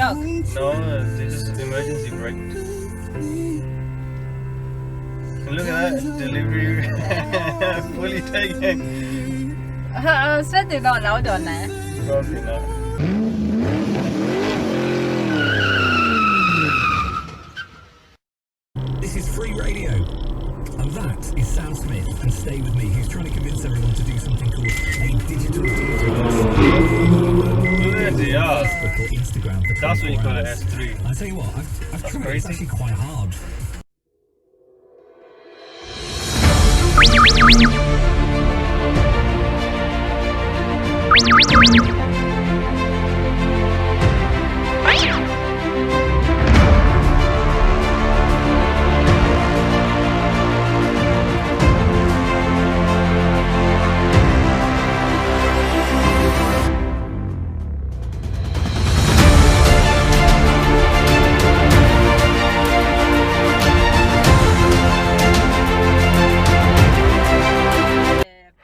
stuck? No, they just emergency brake. Look at that delivery fully taken. Sweat they not allowed on there. Probably not. This is free radio. And that is Sam Smith, and stay with me, who's trying to convince everyone to do something called a digital detox. Facebook or Instagram for 24 That's what you call an hours. S3. I tell you what, I've tried it. crazy. It's actually quite hard.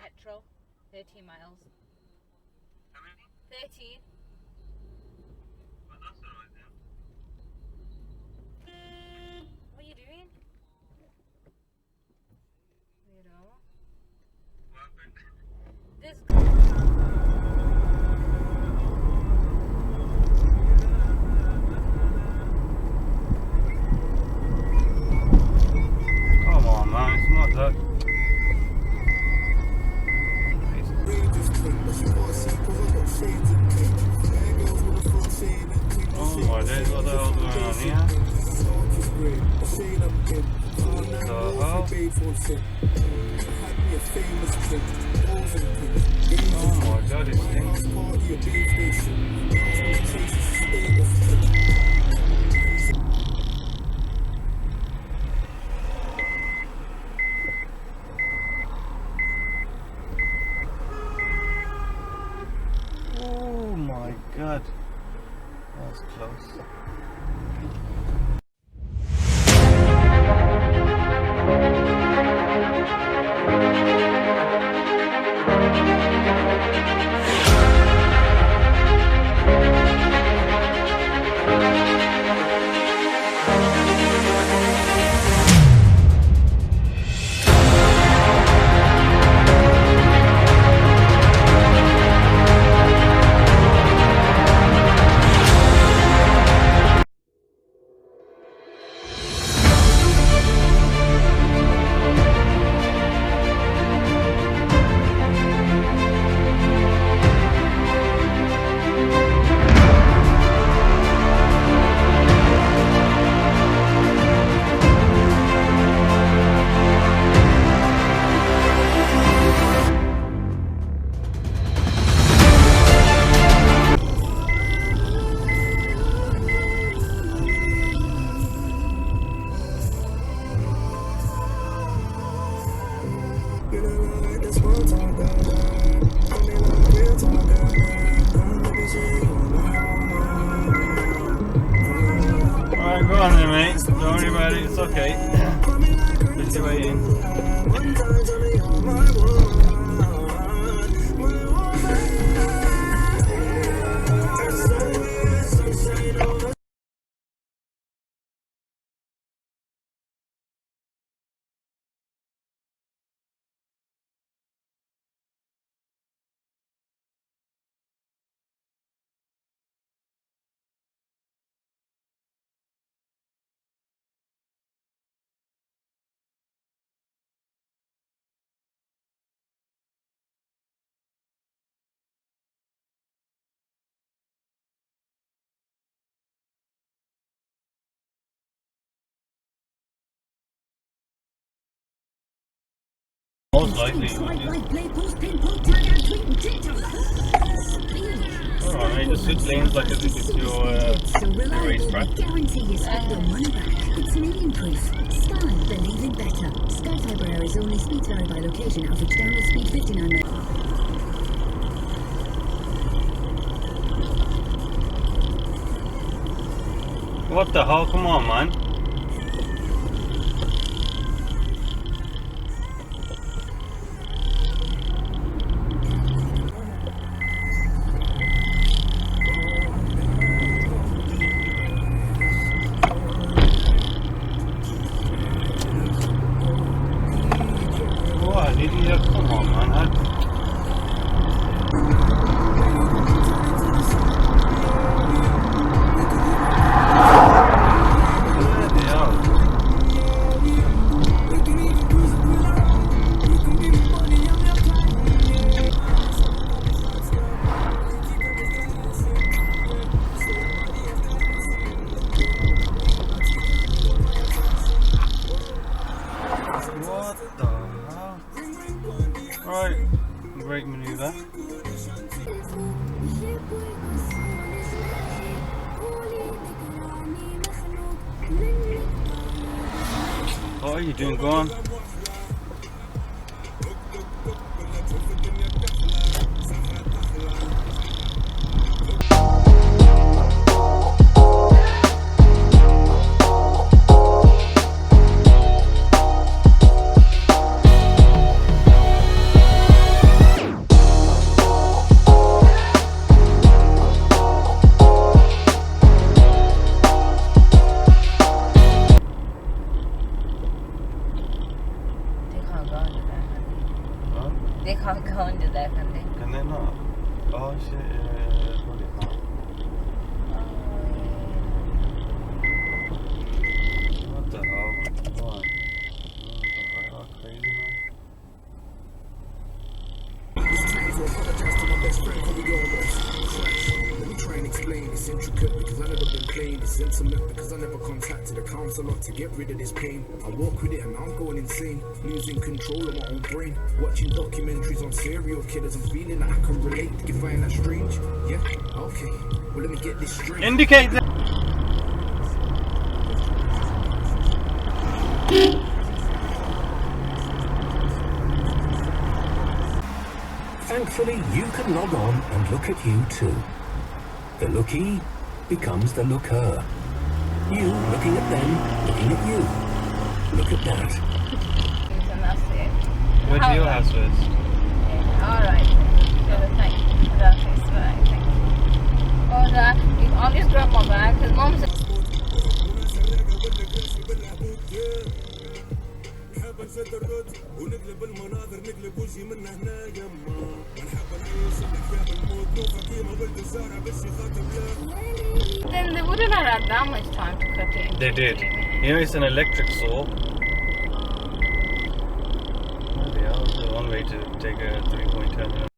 Petrol, 13 miles. How many? 13. Well, that's alright then. What are you doing? Weirdo. What happened? This. Come on, man, it's not that. Oh my days, what the hell's going on here? What the hell? Oh my god, it stinks. Oh my god, that was close. Alright, go on then, mate. Don't worry about it, it's okay. Just your way in. Most likely. Alright, mate, just switch lanes like as if it's your racetrack. Guarantee you spend your money back. It's million proof. Style, believe in better. Sky Fiber Air is only speed vary by location. Average download speed 59 meg. What the hell? Come on, man. What are you doing? Go on. They can't go under there, can they? Can they not? Oh shit, yeah, probably not. What the hell? Why? Oh, crazy man. It's time to apologize to my best friend for we almost crashed. Let me try and explain. It's intricate because I've never been playing. It's intimate because I never contacted a counselor to get rid of this pain. I walk with it and I'm going insane, losing control of my own brain. Watching documentaries on serial killers and feeling that I can relate. You find that strange? Yeah? Okay. Well, let me get this straight. Indicate that. Thankfully, you can log on and look at you too. The lookie becomes the looker. You looking at them, looking at you. Look at that. And that's it. What's your house first? Yeah, alright. Thank you for that. Thank you. Oh, I'll just grab my bag because Mom said. Then they wouldn't have had that much time to cut it. They did. You know, it's an electric saw. Bloody hell, the one way to take a 3-point turn.